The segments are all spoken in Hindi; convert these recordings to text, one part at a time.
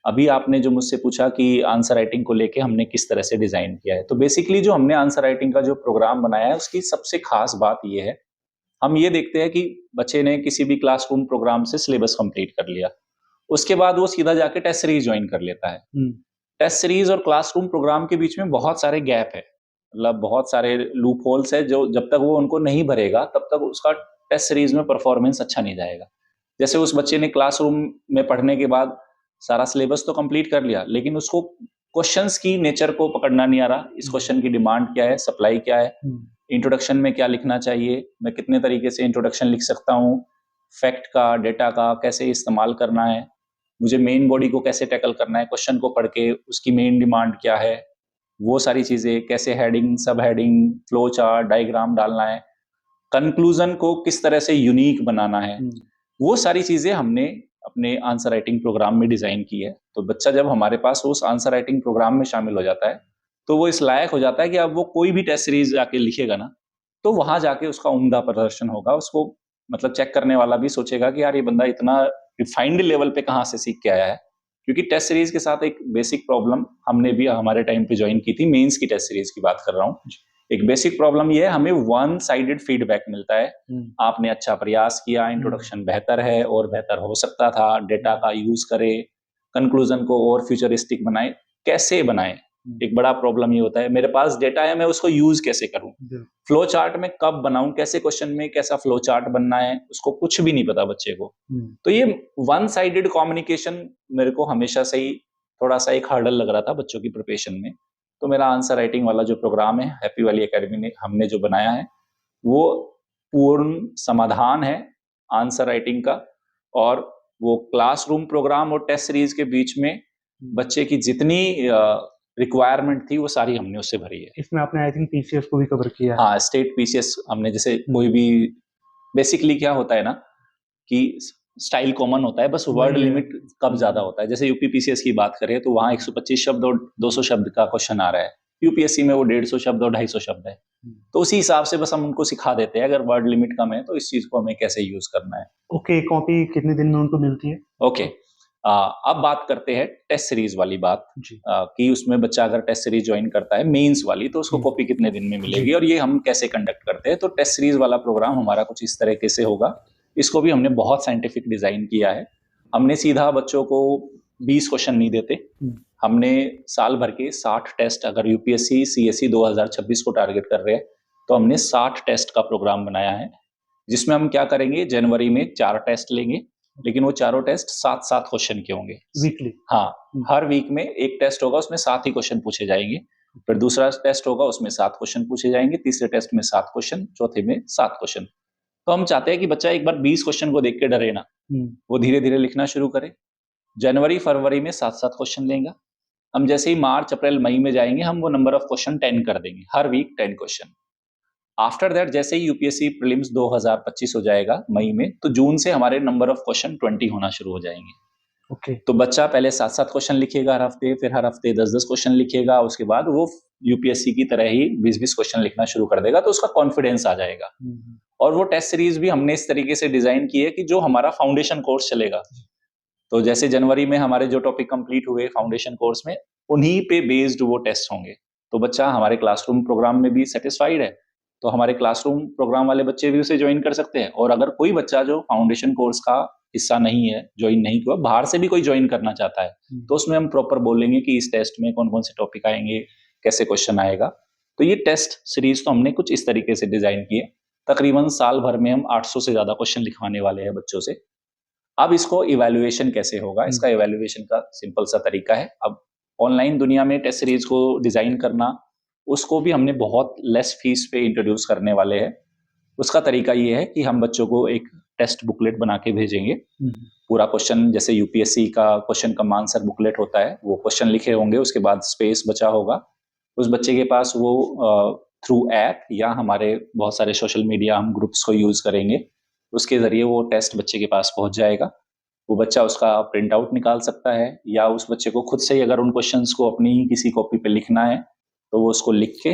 अभी आपने जो मुझसे पूछा कि आंसर राइटिंग को लेके हमने किस तरह से डिजाइन किया है, तो बेसिकली जो हमने आंसर राइटिंग का जो प्रोग्राम बनाया है उसकी सबसे खास बात ये है, हम ये देखते हैं कि बच्चे ने किसी भी क्लासरूम प्रोग्राम से सिलेबस कंप्लीट कर लिया, उसके बाद वो सीधा जाके टेस्ट सीरीज ज्वाइन कर लेता है। टेस्ट सीरीज और क्लासरूम प्रोग्राम के बीच में बहुत सारे गैप है, मतलब बहुत सारे लूप होल्स है जो जब तक वो उनको नहीं भरेगा तब तक उसका टेस्ट सीरीज में परफॉर्मेंस अच्छा नहीं जाएगा। जैसे उस बच्चे ने क्लासरूम में पढ़ने के बाद सारा सिलेबस तो कंप्लीट कर लिया, लेकिन उसको क्वेश्चंस की नेचर को पकड़ना नहीं आ रहा, इस क्वेश्चन की डिमांड क्या है, सप्लाई क्या है, इंट्रोडक्शन में क्या लिखना चाहिए, मैं कितने तरीके से इंट्रोडक्शन लिख सकता हूँ, फैक्ट का, डेटा का कैसे इस्तेमाल करना है, मुझे मेन बॉडी को कैसे टैकल करना है, क्वेश्चन को पढ़ के उसकी मेन डिमांड क्या है, वो सारी चीजें कैसे, हेडिंग, सब हेडिंग, फ्लो चार्ट, डायग्राम डालना है, कंक्लूजन को किस तरह से यूनिक बनाना है, वो सारी चीजें हमने अपने आंसर राइटिंग प्रोग्राम में डिजाइन की है। तो बच्चा जब हमारे पास उस आंसर राइटिंग प्रोग्राम में शामिल हो जाता है तो वो इस लायक हो जाता है कि अब वो कोई भी टेस्ट सीरीज जाके लिखेगा ना, तो वहां जाके उसका उम्दा प्रदर्शन होगा, उसको मतलब चेक करने वाला भी सोचेगा कि यार ये बंदा इतना रिफाइंड लेवल पे कहाँ से सीख के आया है। क्योंकि टेस्ट सीरीज के साथ एक बेसिक प्रॉब्लम हमने भी हमारे टाइम पे ज्वाइन की थी, मेंस की टेस्ट सीरीज की बात कर रहा हूँ। एक बेसिक प्रॉब्लम ये है, हमें वन साइडेड फीडबैक मिलता है, आपने अच्छा प्रयास किया, इंट्रोडक्शन बेहतर है और बेहतर हो सकता था, डेटा का यूज करे, कंक्लूजन को और फ्यूचरिस्टिक बनाए, कैसे बनाए। एक बड़ा प्रॉब्लम ये होता है, मेरे पास डेटा है, मैं उसको यूज कैसे करूं, फ्लो चार्ट में कब बनाऊं, कैसे क्वेश्चन में कैसा फ्लो चार्ट बनना है, उसको कुछ भी नहीं पता बच्चे को। तो ये वन साइडेड कम्युनिकेशन मेरे को हमेशा से ही थोड़ा सा एक हर्डल लग रहा था बच्चों की प्रिपरेशन में। तो मेरा आंसर राइटिंग वाला जो प्रोग्राम है हैप्पी वैली एकेडमी ने हमने जो बनाया है वो पूर्ण समाधान है आंसर राइटिंग का, और वो क्लासरूम प्रोग्राम और टेस्ट सीरीज के बीच में बच्चे की जितनी रिक्वायरमेंट थी वो सारी हमने उससे भरी है। इसमें आपने आई थिंक पीसीएस को भी कवर किया है। हाँ, स्टेट पीसीएस हमने, जैसे कोई भी बेसिकली क्या होता है ना कि स्टाइल कॉमन होता है, बस वर्ड लिमिट कब ज्यादा होता है। जैसे यूपी पीसीएस की बात करें तो वहां 125 शब्द और 200 शब्द का क्वेश्चन आ रहा है, यूपीएससी में वो 150 शब्द और 250 शब्द है। तो उसी हिसाब से बस हम उनको सिखा देते हैं, अगर वर्ड लिमिट कम है तो इस चीज को हमें कैसे यूज करना है। ओके, कॉपी कितने दिन में उनको मिलती है? ओके, अब बात करते हैं टेस्ट सीरीज वाली बात कि उसमें बच्चा अगर टेस्ट सीरीज ज्वाइन करता है मेंस वाली तो उसको कॉपी कितने दिन में मिलेगी और ये हम कैसे कंडक्ट करते हैं। तो टेस्ट सीरीज वाला प्रोग्राम हमारा कुछ इस तरीके से होगा, इसको भी हमने बहुत साइंटिफिक डिजाइन किया है। हमने सीधा बच्चों को 20 क्वेश्चन नहीं देते, हमने साल भर के 60 टेस्ट, अगर यूपीएससी सीएससी 2026 को टारगेट कर रहे हैं तो हमने 60 टेस्ट का प्रोग्राम बनाया है, जिसमें हम क्या करेंगे, जनवरी में 4 टेस्ट लेंगे, लेकिन वो चारों टेस्ट 7-7 क्वेश्चन के होंगे वीकली। हाँ, हर वीक में एक टेस्ट होगा, उसमें 7 ही क्वेश्चन पूछे जाएंगे, फिर दूसरा टेस्ट होगा उसमें 7 क्वेश्चन पूछे जाएंगे, तीसरे टेस्ट में 7 क्वेश्चन, चौथे में 7 क्वेश्चन। तो हम चाहते हैं कि बच्चा एक बार 20 क्वेश्चन को देख के डरे ना, वो धीरे धीरे लिखना शुरू करे। जनवरी फरवरी में 7-7 क्वेश्चन लेगा, हम जैसे ही मार्च अप्रैल मई में जाएंगे हम वो नंबर ऑफ क्वेश्चन 10 कर देंगे, हर वीक 10 क्वेश्चन। आफ्टर दैट जैसे ही यूपीएससी प्रीलिम्स 2025 हो जाएगा मई में, तो जून से हमारे नंबर ऑफ क्वेश्चन 20 होना शुरू हो जाएंगे। तो बच्चा पहले 7-7 क्वेश्चन लिखेगा हर हफ्ते, फिर हर हफ्ते 10-10 क्वेश्चन लिखेगा, उसके बाद वो यूपीएससी की तरह ही 20-20 क्वेश्चन लिखना शुरू कर देगा, तो उसका कॉन्फिडेंस आ जाएगा। और वो टेस्ट सीरीज भी हमने इस तरीके से डिजाइन की है कि जो हमारा फाउंडेशन कोर्स चलेगा, तो जैसे जनवरी में हमारे जो टॉपिक कंप्लीट हुए फाउंडेशन कोर्स में, उन्हीं पे बेस्ड वो टेस्ट होंगे। तो बच्चा हमारे क्लासरूम प्रोग्राम में भी सेटिस्फाइड है तो हमारे क्लासरूम प्रोग्राम वाले बच्चे भी उसे ज्वाइन कर सकते हैं, और अगर कोई बच्चा जो फाउंडेशन कोर्स का हिस्सा नहीं है, ज्वाइन नहीं हुआ, बाहर से भी कोई ज्वाइन करना चाहता है, तो उसमें हम प्रॉपर बोलेंगे कि इस टेस्ट में कौन कौन से टॉपिक आएंगे, कैसे क्वेश्चन आएगा। तो ये टेस्ट सीरीज तो हमने कुछ इस तरीके से डिजाइन की है। तकरीबन साल भर में हम 800 से ज्यादा क्वेश्चन लिखवाने वाले हैं बच्चों से। अब इसको इवैल्यूएशन कैसे होगा, इसका इवैल्यूएशन का सिंपल सा तरीका है। अब ऑनलाइन दुनिया में टेस्ट सीरीज को डिजाइन करना, उसको भी हमने बहुत लेस फीस पे इंट्रोड्यूस करने वाले हैं। उसका तरीका ये है कि हम बच्चों को एक टेस्ट बुकलेट बना के भेजेंगे, पूरा क्वेश्चन, जैसे यूपीएससी का क्वेश्चन कम आंसर बुकलेट होता है, वो क्वेश्चन लिखे होंगे, उसके बाद स्पेस बचा होगा, उस बच्चे के पास वो थ्रू ऐप या हमारे बहुत सारे सोशल मीडिया हम ग्रुप्स को यूज करेंगे, उसके जरिए वो टेस्ट बच्चे के पास पहुंच जाएगा। वो बच्चा उसका प्रिंट आउट निकाल सकता है, या उस बच्चे को खुद से ही अगर उन क्वेश्चंस को अपनी ही किसी कॉपी पे लिखना है तो वो उसको लिख के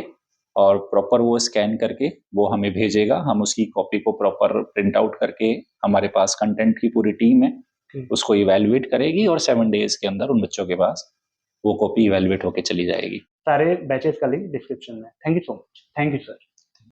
और प्रॉपर वो स्कैन करके वो हमें भेजेगा, हम उसकी कॉपी को प्रॉपर प्रिंट आउट करके, हमारे पास कंटेंट की पूरी टीम है, उसको इवैल्यूएट करेगी और 7 डेज के अंदर उन बच्चों के पास वो कॉपी इवैल्यूएट होके चली जाएगी। सारे बैचेस का लिंक डिस्क्रिप्शन में। Thank you so much. Thank you sir.